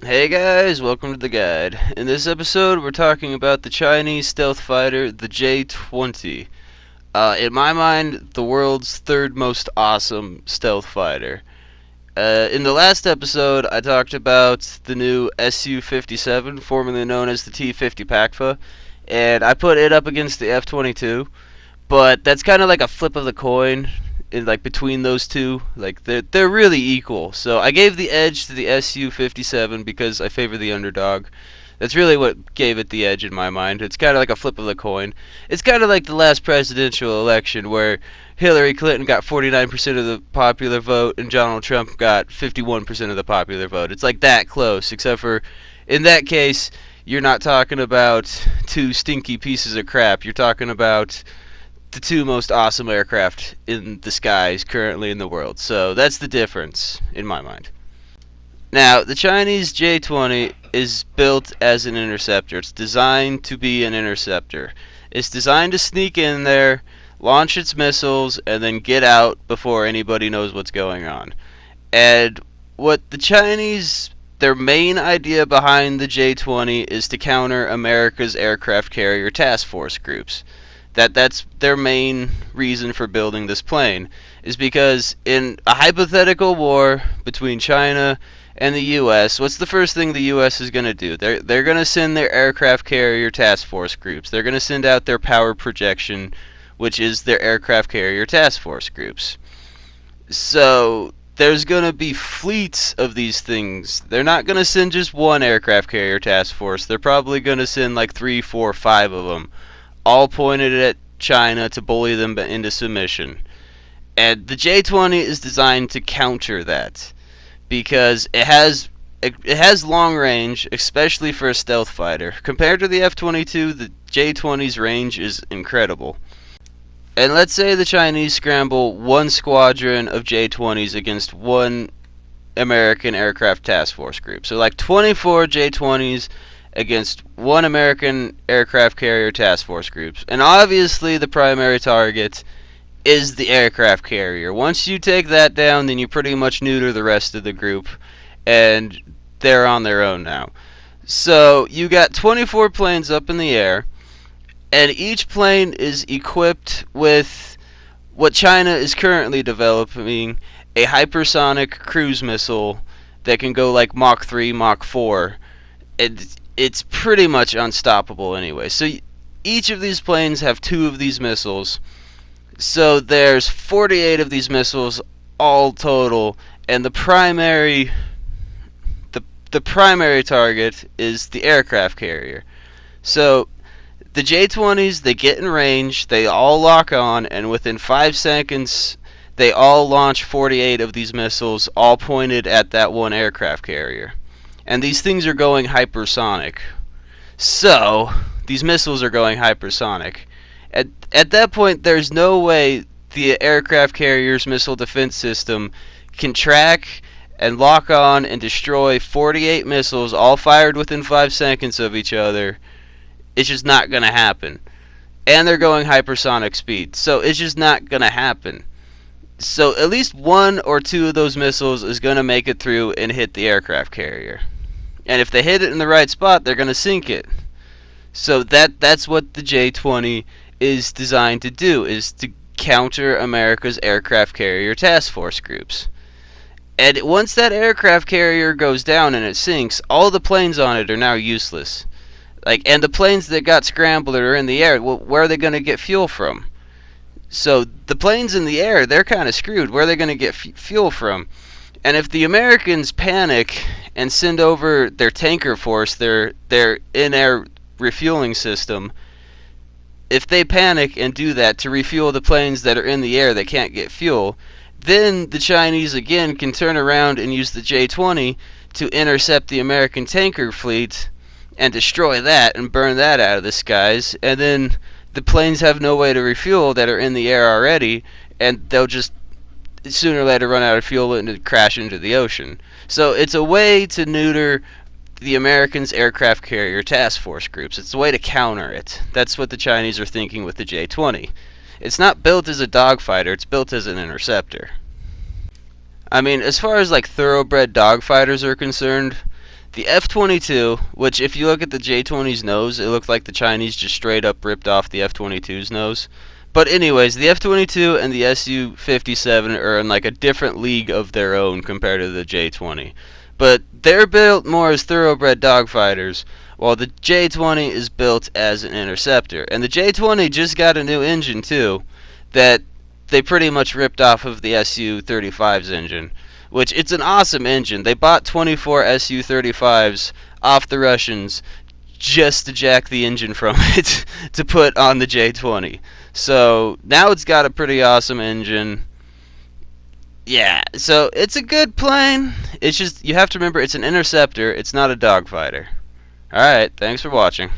Hey guys, welcome to the guide. In this episode, we're talking about the Chinese stealth fighter, the J-20. In my mind, the world's third most awesome stealth fighter. In the last episode, I talked about the new Su-57, formerly known as the T-50 PACFA, and I put it up against the F-22. But that's kind of like a flip of the coin in like between those two. Like they're really equal. So I gave the edge to the Su-57 because I favor the underdog. That's really what gave it the edge in my mind. It's kind of like a flip of the coin. It's kind of like the last presidential election where Hillary Clinton got 49% of the popular vote and Donald Trump got 51% of the popular vote. It's like that close, except for in that case, you're not talking about two stinky pieces of crap. You're talking about the two most awesome aircraft in the skies currently in the world. So that's the difference in my mind. Now, the Chinese J-20 is built as an interceptor. It's designed to be an interceptor. It's designed to sneak in there, launch its missiles, and then get out before anybody knows what's going on. And what the Chinese, their main idea behind the J-20 is to counter America's aircraft carrier task force groups. That's their main reason for building this plane, is because in a hypothetical war between China and the US, what's the first thing the US is going to do? They're going to send their aircraft carrier task force groups. They're going to send out their power projection, which is their aircraft carrier task force groups. So there's going to be fleets of these things. They're not going to send just one aircraft carrier task force. They're probably going to send like 3, 4, 5 of them, all pointed at China to bully them into submission. And the J-20 is designed to counter that because it has long range, especially for a stealth fighter. Compared to the F-22, the J-20's range is incredible. And let's say the Chinese scramble one squadron of J-20s against one American aircraft task force group. So like 24 J-20s against one American aircraft carrier task force groups. And obviously the primary target is the aircraft carrier. Once you take that down, then you pretty much neuter the rest of the group, and they're on their own now. So you got 24 planes up in the air, and each plane is equipped with what China is currently developing, a hypersonic cruise missile that can go like Mach 3, Mach 4. It's pretty much unstoppable anyway. So each of these planes have 2 of these missiles. So there's 48 of these missiles all total, and the primary target is the aircraft carrier. So the J-20s, they get in range, they all lock on, and within 5 seconds they all launch 48 of these missiles, all pointed at that one aircraft carrier. And these things are going hypersonic. So, these missiles are going hypersonic. At that point, there's no way the aircraft carrier's missile defense system can track and lock on and destroy 48 missiles all fired within 5 seconds of each other. It's just not going to happen. And they're going hypersonic speed. So, it's just not going to happen. So, at least 1 or 2 of those missiles is going to make it through and hit the aircraft carrier. And if they hit it in the right spot, they're going to sink it. So that's what the J-20 is designed to do, is to counter America's aircraft carrier task force groups. And once that aircraft carrier goes down and it sinks, all the planes on it are now useless. And the planes that got scrambled or are in the air, well, where are they going to get fuel from? So the planes in the air, they're kind of screwed. Where are they going to get fuel from? And if the Americans panic and send over their tanker force, their in-air refueling system, if they panic and do that to refuel the planes that are in the air that can't get fuel, then the Chinese again can turn around and use the J-20 to intercept the American tanker fleet and destroy that and burn that out of the skies, and then the planes have no way to refuel that are in the air already, and they'll just sooner or later run out of fuel and crash into the ocean. So it's a way to neuter the Americans' aircraft carrier task force groups. It's a way to counter it. That's what the Chinese are thinking with the J-20. It's not built as a dogfighter, it's built as an interceptor. I mean, as far as like thoroughbred dogfighters are concerned, The F-22, which if you look at the J-20's nose, it looked like the Chinese just straight up ripped off the F-22's nose. But anyways, the F-22 and the Su-57 are in like a different league of their own compared to the J-20. But they're built more as thoroughbred dogfighters, while the J-20 is built as an interceptor. And the J-20 just got a new engine too, that they pretty much ripped off of the Su-35's engine, which it's an awesome engine. They bought 24 Su-35s off the Russians just to jack the engine from it to put on the J-20. So now it's got a pretty awesome engine. Yeah, so it's a good plane. It's just, you have to remember, it's an interceptor. It's not a dogfighter. Alright, thanks for watching.